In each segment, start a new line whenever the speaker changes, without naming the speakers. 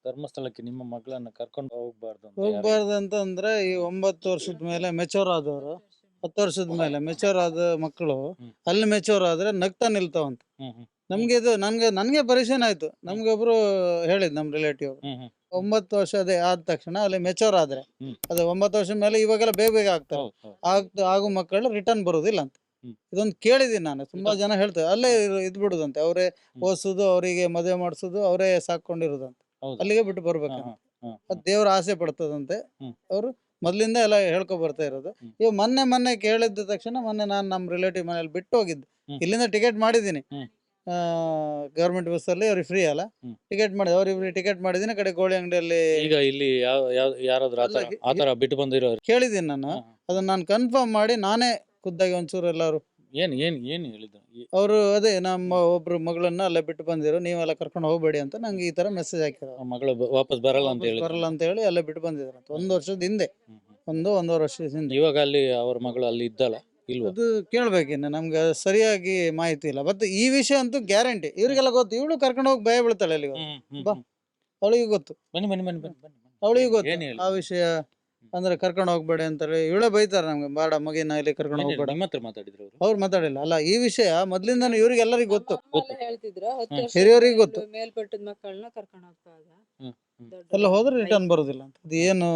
ಧರ್ಮಸ್ಥಳಕ್ಕೆ ನಿಮ್ಮ ಮಗಳನ್ನ ಕರ್ಕೊಂಡು ಹೋಗ್ಬಾರ್ದು ಅಂತ ಯಾರು
ಹೋಗ್ಬಾರ್ದು ಅಂತಂದ್ರೆ ಈ 9 ವರ್ಷದ ಮೇಲೆ ಮೆಚೂರ್ ಆದವರು, 10 ವರ್ಷದ ಮೇಲೆ ಮೆಚೂರ್ ಆದ ಮಕ್ಕಳು
ಹ್ಮ್.
ಅಲ್ಲಿ ಮೆಚೂರ್ ಆದ್ರೆ ನಗ್ತಾ ನಿಲ್ತಾವಂತ.
ಹ್ಮ್ ಹ್ಮ್
ನಮ್ಗೆ ಇದು ನನ್ಗೆ ಪರಿಚಯ ಆಯ್ತು. ನಮ್ಗೆ ಒಬ್ರು ಹೇಳಿದ್ ನಮ್ ರಿಲೇಟಿವ್
ಹ್ಮ್ ಹ್ಮ್
9 ವರ್ಷ ಅದೇ ಆದ ತಕ್ಷಣ ಅಲ್ಲಿ ಮೆಚೂರ್ ಆದ್ರೆ
ಹ್ಮ್.
ಅದು 9 ವರ್ಷ ಮೇಲೆ ಇವಾಗೆಲ್ಲ ಬೇಗ ಬೇಗ ಆಗ್ತಾರೆ.
ಹೌದು ಹೌದು.
ಆಗು ಮಕ್ಕಳು ರಿಟರ್ನ್ ಬರುದಿಲ್ಲ ಅಂತ.
ಹ್ಮ್.
ಇದೊಂದು ಕೇಳಿದೀನಿ ನಾನು. ತುಂಬಾ ಜನ ಹೇಳ್ತಾರೆ ಅಲ್ಲೇ ಇದ್ ಬಿಡುದಂತೆ, ಅವರೇ ಓದಿಸುದು, ಅವರಿಗೆ ಮದುವೆ ಮಾಡಿಸುದು, ಅವರೇ ಸಾಕೊಂಡಿರುದಂತೆ,
ಹೌದಾ?
ಅಲ್ಲಿಗೆ ಬಿಟ್ಟು
ಹಾ,
ಬರ್ಬೇಕಂತ.
ಹಾ, ಹಾ,
ಅದ್ ದೇವ್ರ ಆಸೆ ಪಡ್ತದಂತೆ.
ಹ್ಮ್.
ಅವರು ಮೊದ್ಲಿಂದ ಎಲ್ಲ ಹೇಳ್ಕೊ ಬರ್ತಾ ಇರೋದು.
ಹ್ಮ್.
ಇವ್ ಮೊನ್ನೆ ಕೇಳಿದ ತಕ್ಷಣ ಮೊನ್ನೆ ನಾನು ನಮ್ಮ ರಿಲೇಟಿವ್ ಮನೇಲಿ ಬಿಟ್ಟು ಹೋಗಿದ್ದೆ.
ಹ್ಮ್.
ಇಲ್ಲಿಂದ ಟಿಕೆಟ್ ಮಾಡಿದ್ದೀನಿ.
ಹ್ಮ್.
ಗವರ್ಮೆಂಟ್ ಬಸ್ಸಲ್ಲಿ ಅವ್ರಿಗೆ ಫ್ರೀ ಅಲ್ಲ,
ಹ್ಮ್.
ಟಿಕೆಟ್ ಮಾಡಿದೆ. ಅವ್ರಿಬ್ರಿಗೆ ಟಿಕೆಟ್ ಮಾಡಿದ್ದೀನಿ. ಕಡೆ ಗೋಳಿ ಅಂಗಡಿಯಲ್ಲಿ
ಈಗ ಇಲ್ಲಿ ಯಾರಾದ್ರೂ
ಅಲ್ಲ,
ಆತರ ಬಿಟ್ಟು ಬಂದಿರೋರು?
ಕೇಳಿದ್ದೀನಿ ನಾನು.
ಹಾ, ಹಾ.
ಅದನ್ನ ನಾನು ಕನ್ಫರ್ಮ್ ಮಾಡಿ ನಾನೇ ಖುದ್ದಾಗಿ ಒಂಚೂರು ಎಲ್ಲಾರು
ಏನ್ ಏನ್ ಏನ್ ಹೇಳಿದ್ರು?
ಅವರು ಅದೇ ನಮ್ಮ ಒಬ್ರು ಮಗಳನ್ನ ಅಲ್ಲೇ ಬಿಟ್ಟು ಬಂದಿರೋ, ನೀವೆಲ್ಲ ಕರ್ಕೊಂಡು ಹೋಗ್ಬೇಡಿ ಅಂತ ನಂಗೆ ಈ ತರ ಮೆಸೇಜ್ ಹಾಕಿದ್ರು.
ಆ ಮಗಳು ವಾಪಸ್ ಬರಲ್ಲ ಅಂತ ಹೇಳಿ
ಬರಲ್ಲ ಅಂತ ಹೇಳಿ ಅಲ್ಲೇ ಬಿಟ್ಟು ಬಂದಿದ್ರಂತ. 1 ವರ್ಷದ ಹಿಂದೆ, ಒಂದೂವರೆ ವರ್ಷದ ಹಿಂದೆ.
ಇವಾಗ ಅಲ್ಲಿ ಅವ್ರ ಮಗಳು ಅಲ್ಲಿ ಇದ್ದಲ್ಲ ಇಲ್ವಾ?
ಅದು ಕೇಳ್ಬೇಕಿನ್ನು, ನಮ್ಗೆ ಸರಿಯಾಗಿ ಮಾಹಿತಿ ಇಲ್ಲ. ಮತ್ತೆ ಈ ವಿಷಯ ಅಂತೂ ಗ್ಯಾರಂಟಿ ಇವರಿಗೆಲ್ಲ ಗೊತ್ತು. ಇವಳು ಕರ್ಕೊಂಡು ಹೋಗಿ ಭಯ ಬೀಳ್ತಾಳೆ ಅಲ್ಲಿ. ಬಾ. ಅವಳಿಗೆ ಗೊತ್ತು,
ಬನ್ನಿ ಬನ್ನಿ ಬನ್ನಿ ಬನ್ನಿ ಬನ್ನಿ
ಅವಳಿಗೆ
ಏನ್
ಗೊತ್ತು
ಹೇಳಿ?
ಆ ವಿಷಯ. ಅಂದ್ರೆ ಕರ್ಕೊಂಡು ಹೋಗ್ಬೇಡಿ ಅಂತಾರೆ. ಇವಳೇ ಬೈತಾರೆ ನಮ್ಗೆ, ಬಾಡ ಮಗಿನ ಇಲ್ಲಿ ಕರ್ಕೊಂಡು
ಏನ್ ಹೇಳಿ?
ಹೋಗ್ಬೇಡ.
ನಿಮ್ಮ ಹತ್ರ ಮಾತಾಡಿದ್ರು ಅವರು?
ಅವ್ರು ಮಾತಾಡಿಲ್ಲ. ಅಲ್ಲ, ಈ ವಿಷಯ ಮೊದ್ಲಿಂದಾನು ಇವ್ರಿಗೆಲ್ಲರಿಗೂ ಗೊತ್ತು.
ಹೇಳ್ತಿದ್ರು 10
ಹ್ಮ್.
ವರ್ಷ
ಹಿರಿಯರಿಗೆ ಗೊತ್ತು.
ಮೇಲ್ಪಟ್ಟದ ಮಕ್ಕಳನ್ನ ಕರ್ಕೊಂಡು ಹೋಗ್ತಾಗ
ಹ್ಮ್ ಹ್ಮ್.
ಎಲ್ಲ ಹೋದ್ರೆ ರಿಟರ್ನ್ ಬರುದಿಲ್ಲ ಅಂತ. ಅದು ಏನು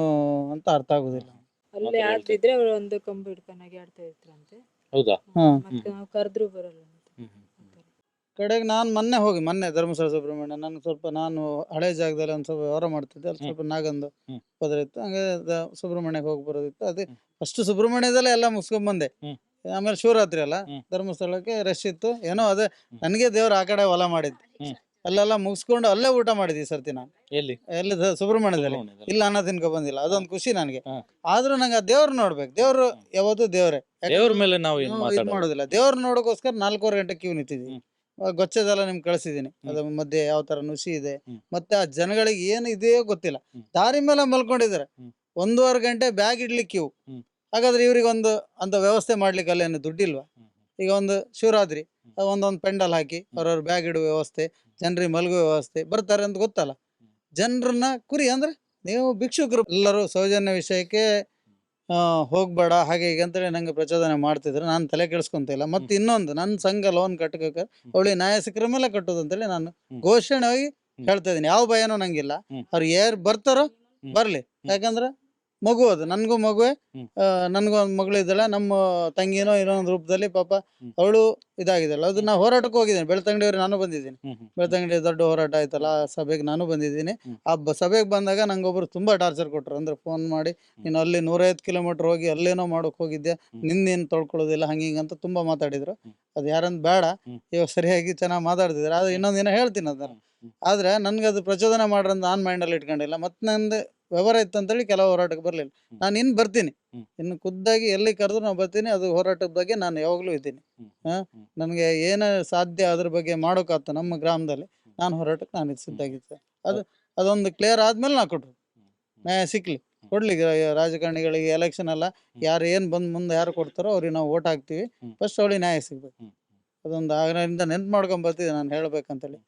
ಅಂತ ಅರ್ಥ ಆಗುದಿಲ್ಲ.
ಅಲ್ಲಿ
ಮಾತ್ರ
ಆಡ್ತಿದ್ರೆ ಅವ್ರು ಒಂದು ಕಂಬ ಹಿಡ್ಕೊಂಡಾಗಿ ಆಡ್ತಾ ಇದ್ರಂತೆ.
ಹೌದಾ?
ಹ್ಮ್.
ಮತ್ತೆ ನಾವು ಕರೆದ್ರು ಬರಲ್ಲ ಅಂತ.
ಹ್ಮ್ ಹ್ಮ್ ಹ್ಮ್.
ಕಡೆಗೆ ನಾನು ಮೊನ್ನೆ ಧರ್ಮಸ್ಥಳ ಸುಬ್ರಹ್ಮಣ್ಯ, ನಾನು ಹಳೆ ಜಾಗದಲ್ಲಿ ಒಂದು ಸ್ವಲ್ಪ ವ್ಯವಹಾರ ಮಾಡ್ತಿದ್ದೆ. ಅಲ್ಲಿ ಸ್ವಲ್ಪ ನಾಗಂದು
ಹ್ಮ್.
ಪದರ ಇತ್ತು. ಹಂಗೆ ಸುಬ್ರಹ್ಮಣ್ಯಕ್ಕೆ ಹೋಗಿ ಬರೋದಿತ್ತು. ಅದೇ ಫಸ್ಟ್ ಸುಬ್ರಹ್ಮಣ್ಯದಲ್ಲೇ ಎಲ್ಲ ಮುಗಿಸ್ಕೊಂಡ್ ಬಂದೆ.
ಹ್ಮ್.
ಆಮೇಲೆ ಶಿವರಾತ್ರಿ ಅಲ್ಲ,
ಹ್ಮ್.
ಧರ್ಮಸ್ಥಳಕ್ಕೆ ರಶ್ ಇತ್ತು. ಏನೋ ಅದೇ ನನಗೆ ದೇವ್ರು ಆ ಕಡೆ ಹೊಲ ಮಾಡಿದ್ದು.
ಹ್ಮ್.
ಅಲ್ಲೆಲ್ಲ ಮುಗಿಸ್ಕೊಂಡು ಅಲ್ಲೇ ಊಟ ಮಾಡಿದ್ವಿ ಈ ಸರ್ತಿ ನಾನು.
ಎಲ್ಲಿ?
ಎಲ್ಲಿ? ಸುಬ್ರಹ್ಮಣ್ಯದಲ್ಲಿ.
ಸುಬ್ರಹ್ಮಣ್ಯದಲ್ಲಿ.
ಇಲ್ಲ ಅನ್ನ ತಿನ್ಕೊ ಬಂದಿಲ್ಲ. ಅದೊಂದು ಖುಷಿ ನನಗೆ.
ಹಾ.
ಆದ್ರೂ ನಂಗೆ ಆ ದೇವ್ರು ನೋಡ್ಬೇಕು. ದೇವ್ರು ಯಾವತ್ತೂ ದೇವ್ರೆ.
ದೇವ್ರ ಮೇಲೆ ನಾವು ಏನ್
ಇದು
ಮಾತಾಡೋದು?
ಮಾಡೋದಿಲ್ಲ. ದೇವ್ರ ನೋಡೋಕೋಸ್ಕರ 4:15 ಗಂಟೆ ಕ್ಯೂ ನಿಂತಿದ್ವಿ.
ಹ್ಮ್.
ಗೊಚ್ಚದೆಲ್ಲ ನಿಮ್ಗೆ ಕಳಿಸಿದೀನಿ. ಅದ್ರ ಮಧ್ಯೆ ಯಾವ ತರ ನುಸಿ ಇದೆ,
ಹ್ಮ್.
ಮತ್ತೆ ಆ ಜನಗಳಿಗೆ ಏನು ಇದೆಯೋ ಗೊತ್ತಿಲ್ಲ.
ಹ್ಮ್.
ದಾರಿ ಮೇಲೆ ಮಲ್ಕೊಂಡಿದ್ದಾರೆ.
ಹ್ಮ್.
1:15 ಗಂಟೆ ಬ್ಯಾಗ್ ಇಡ್ಲಿಕ್ಕೆ ಕ್ಯೂ.
ಹ್ಮ್.
ಹಾಗಾದ್ರೆ ಇವ್ರಿಗೆ ಒಂದು ಅಂತ ವ್ಯವಸ್ಥೆ ಮಾಡ್ಲಿಕ್ಕೆ ಅಲ್ಲೇನು ದುಡ್ಡಿಲ್ವಾ?
ಹ್ಮ್.
ಈಗ ಒಂದು ಶಿವರಾತ್ರಿ ಒಂದೊಂದು ಪೆಂಡಲ್ ಹಾಕಿ ಅವ್ರವ್ರ ಬ್ಯಾಗ್ ಇಡುವ ವ್ಯವಸ್ಥೆ, ಜನರಿಗೆ ಮಲಗುವ ವ್ಯವಸ್ಥೆ, ಬರ್ತಾರೆ ಅಂತ ಗೊತ್ತಲ್ಲ. ಜನರನ್ನ ಕುರಿ ಅಂದ್ರೆ ನೀವು ಭಿಕ್ಷುಕರು ಎಲ್ಲರೂ ಸೌಜನ್ಯ ವಿಷಯಕ್ಕೆ ಹೋಗ್ಬೇಡ ಹಾಗೆ ಹೀಗೆ ಅಂತೇಳಿ ನಂಗೆ ಪ್ರಚೋದನೆ ಮಾಡ್ತಿದ್ರು. ನಾನು ತಲೆ ಕೆಡಿಸ್ಕೊಂತ ಇಲ್ಲ. ಮತ್ತೆ ಇನ್ನೊಂದು, ನನ್ನ ಸಂಘ ಲೋನ್ ಕಟ್ಟಬೇಕಾದ್ರೆ ಅವಳಿಗೆ ನ್ಯಾಯ ಸಿಕ್ಕರ ಮೇಲೆ ಕಟ್ಟೋದು ಅಂತೇಳಿ ನಾನು ಘೋಷಣೆಯಾಗಿ ಹೇಳ್ತಾ ಇದ್ದೀನಿ. ಯಾವ ಭಯನೂ ನಂಗಿಲ್ಲ. ಅವ್ರು ಯಾರು ಬರ್ತಾರೋ ಬರ್ಲಿ. ಯಾಕಂದ್ರೆ ಮಗು ಅದು, ನನ್ಗೂ ಮಗುವೆ. ನನ್ಗೂ ಒಂದು ಮಗಳಿದ್ದಾಳೆ. ನಮ್ಮ ತಂಗಿನೋ ಇನ್ನೊಂದು ರೂಪದಲ್ಲಿ ಪಾಪ ಅವಳು ಇದಾಗಿದ್ದಾಳೆ. ಅದು ನಾವು ಹೋರಾಟಕ್ಕೆ ಹೋಗಿದ್ದೀನಿ. ಬೆಳ್ತಂಗಡಿಯವ್ರಿಗೆ ನಾನು ಬಂದಿದ್ದೀನಿ. ಬೆಳ್ತಂಗಡಿ ದೊಡ್ಡ ಹೋರಾಟ ಆಯ್ತಲ್ಲ, ಆ ಸಭೆಗೆ ನಾನು ಬಂದಿದ್ದೀನಿ. ಆ ಸಭೆಗೆ ಬಂದಾಗ ನಂಗೊಬ್ರು ತುಂಬಾ ಟಾರ್ಚರ್ ಕೊಟ್ರು. ಅಂದ್ರೆ ಫೋನ್ ಮಾಡಿ, ನೀನು ಅಲ್ಲಿ 150 ಕಿಲೋಮೀಟರ್ ಹೋಗಿ ಅಲ್ಲೇನೋ ಮಾಡೋಕೆ ಹೋಗಿದ್ದೆ, ನಿನ್ನೇನು ತೊಳ್ಕೊಳ್ಳೋದಿಲ್ಲ ಹಂಗೆ ಹಿಂಗೆ ಅಂತ ತುಂಬಾ ಮಾತಾಡಿದ್ರು. ಅದು ಯಾರಂತ ಬೇಡ, ಇವಾಗ ಸರಿಯಾಗಿ ಚೆನ್ನಾಗಿ ಮಾತಾಡ್ತಿದ್ರು. ಆದ್ರೆ ಇನ್ನೊಂದು ದಿನ ಹೇಳ್ತೀನಿ ಅದನ್ನ. ಆದ್ರೆ ನನ್ಗೆ ಅದು ಪ್ರಚೋದನೆ ಮಾಡ್ರಂತ ನಾನು ಮೈಂಡಲ್ಲಿ ಇಟ್ಕೊಂಡಿಲ್ಲ. ಮತ್ತೆ ನಂದು ವ್ಯವಹಾರ ಇತ್ತು ಅಂತೇಳಿ ಕೆಲವು ಹೋರಾಟಕ್ಕೆ ಬರಲಿಲ್ಲ. ನಾನು ಇನ್ನು ಬರ್ತೀನಿ, ಇನ್ನು ಖುದ್ದಾಗಿ ಎಲ್ಲಿ ಕರೆದ್ರು ನಾವು ಬರ್ತೀನಿ. ಅದು ಹೋರಾಟದ ಬಗ್ಗೆ ನಾನು ಯಾವಾಗಲೂ ಇದ್ದೀನಿ. ನನಗೆ ಏನು ಸಾಧ್ಯ ಅದ್ರ ಬಗ್ಗೆ ಮಾಡೋಕ್ಕಾಗ್ತ ನಮ್ಮ ಗ್ರಾಮದಲ್ಲಿ ನಾನು ಹೋರಾಟಕ್ಕೆ ನಾನು ಸಿದ್ಧಾಗಿದ್ದೆ. ಅದೊಂದು ಕ್ಲಿಯರ್ ಆದ್ಮೇಲೆ ನಾ ಕೊಟ್ಟರು ನ್ಯಾಯ ಸಿಕ್ಲಿ. ಕೊಡ್ಲಿ ರಾಜಕಾರಣಿಗಳಿಗೆ ಎಲೆಕ್ಷನ್ ಅಲ್ಲ, ಯಾರು ಏನು ಬಂದು ಮುಂದೆ ಯಾರು ಕೊಡ್ತಾರೋ ಅವ್ರಿಗೆ ನಾವು ಓಟ್ ಹಾಕ್ತೀವಿ. ಫಸ್ಟ್ ಅವಳಿಗೆ ನ್ಯಾಯ ಸಿಗ್ಬೇಕು. ಅದೊಂದು ಆಗಲಿಂದ ನೆನ್ಪು ಮಾಡ್ಕೊಂಡ್ ಬರ್ತಿದ್ದೆ ನಾನು ಹೇಳ್ಬೇಕಂತೇಳಿ.